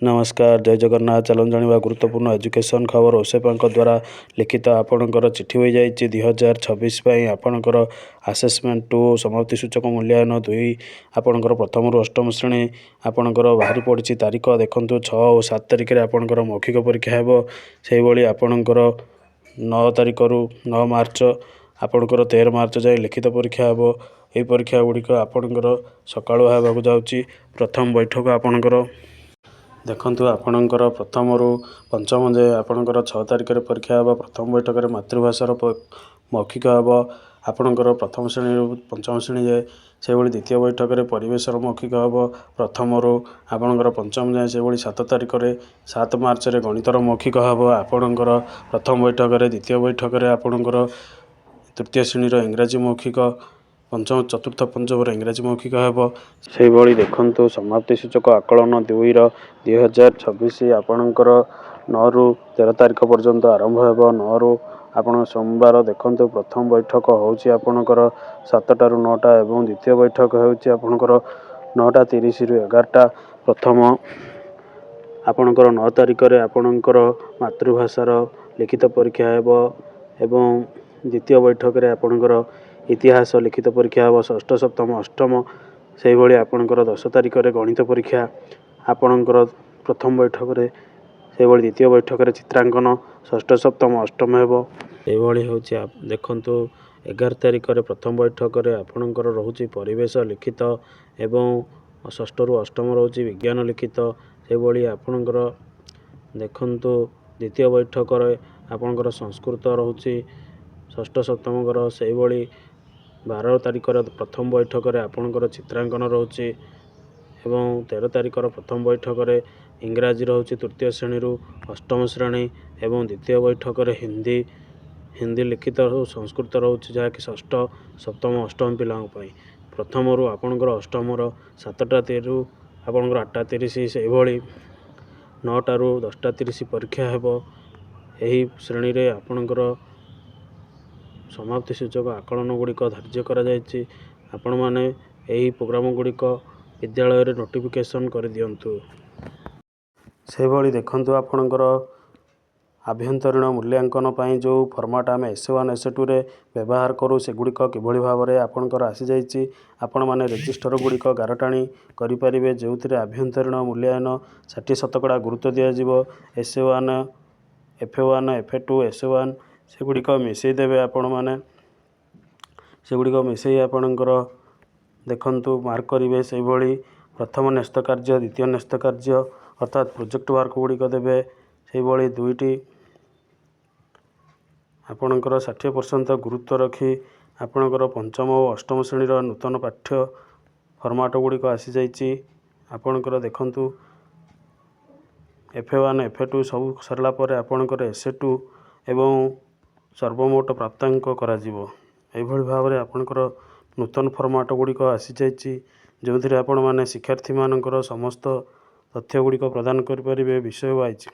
नमस्कार जय जगन्नाथ चलन जाना गुरुत्वपूर्ण एजुकेशन खबर ओसेपा द्वारा लिखित आपणकर चिठी हो जाए 2026 आपणकर आसेसमेंट टू समाप्ति सूचक मूल्यांकन 2 आपणकर प्रथम रु अष्टम श्रेणी आपणकर बाहरी पड़ी तारीख देखु 6 और 7 तारिख में आपणकर मौखिक परीक्षा हेब से भाई आपणकर 9 तारिख रु 9 मार्च आपणकर 13 मार्च जाए लिखित परीक्षा हेब यही परीक्षा गुड़िक आपणकर सकाळु होगा जाऊँगी प्रथम बैठक आपणकर देखंतु आपणकर प्रथम रु पंचम जाए आपणकर 6 तारिख में परीक्षा हेब प्रथम बैठक में मातृभाषार मौखिक हेब आपणकर प्रथम श्रेणी रु पंचम श्रेणी जाए से भाई द्वितीय बैठक में परिवेशर मौखिक हेब प्रथम रु आपणकर पंचम जाए से भाई 7 तारिख में 7 मार्च में गणितर मौखिक हेब आपणकर प्रथम बैठक में द्वितीय बैठक में आपणकर तृतीय श्रेणी इंग्राजी मौखिक पंचम चतुर्थ पंचम इंग्राजी मौखिक हेब से भाई देखु समाप्ति सूचक आकलन 2/2026 आपणकर 9 रु 13 तारिख पर्यंत आरंभ हेब 9 रु आपण सोमवार देखु प्रथम बैठक होची आपणकर 7टा रु 9टा एवं द्वितीय बैठक होची आपणकर 9:30 रु 11टा प्रथम आपणकर 9 तारिख में आपणकर मातृभाषार लिखित परीक्षा हेब एवं द्वितीय बैठक में आपणकर इतिहास लिखित परीक्षा हेब षष्ठ सप्तम अष्टम से भाई आपणकर 10 तारिख में गणित परीक्षा आपणकर प्रथम बैठक में से भाई द्वितीय बैठक में चित्रांकन षष्ठ सप्तम अष्टम हेब ये हूँ देखु 11 तारिख में प्रथम बैठक में आपणकर रोचे परिवेश लिखित एवं षष्ठ रु अष्टम रोचे विज्ञान लिखित से भाई आपणकर देखु द्वितीय बैठक में आपणकर संस्कृत रोचे षष्ठ सप्तम से भाई 12 तारिख प्रथम बैठक में आपणकर चित्रांकन रोचे एवं 13 तारिख प्रथम बैठक में इंग्राजी रोचे तृतीय श्रेणी रु अष्टम श्रेणी एवं द्वितीय बैठक में हिंदी लिखित संस्कृत रोचे जहाँकि षष्ठ सप्तम अष्टम पिलांपाई प्रथम रु आपणकर अष्टम 7टा रु आपणकर 8:30 से भाई 9टा रु 10:30 परीक्षा हेब यही श्रेणी रे आपणकर समाप्ति सूचक आकलन गुड़िक धार्य कर आपण मैंने यही प्रोग्राम गुड़िक विद्यालय रे नोटिफिकेशन कर दियंतु से भाई देखंतु आपणकर आभ्यंतरीण मूल्यांकन पाई जो फॉर्मेट आम S1 S2 रे व्यवहार करूँ से गुड़िक किभली भाव में आपणकर आसी जाइए आपण मैंने रजिस्टर गुड़िक गारटाणी करें जो थे आभ्यंतरीण मूल्यांकन 60% गुरुत्व दिज्व S1 F1 F2 S1 से गुड़िक मिसईदेवे आपण मैंने से गुड़िक मिसई आपणकर देखंतु मार्क करेंगे से भाई प्रथम न्यस्त कार्य द्वितीय न्यस्त कार्य अर्थात प्रोजेक्ट वर्क गुड़िक देवे से भाई 2टी आपणकर 60% गुरुत्व रखी आपणकर पंचम और अष्टम श्रेणी नूतन पाठ्य फॉर्मेट गुड़िक आसी जाइए आपणकर देखंतु F1 F2 सब सरला पर आपणकर S2 एवं सर्वमोट प्राप्तांक करा जीवो एभली भाव में आपणकर नूतन फॉर्मेट गुड़िक आसी जाइए जो थे आपण मैंने शिक्षार्थी मानकर समस्त तथ्य गुड़िक प्रदान करें विषय वाइज।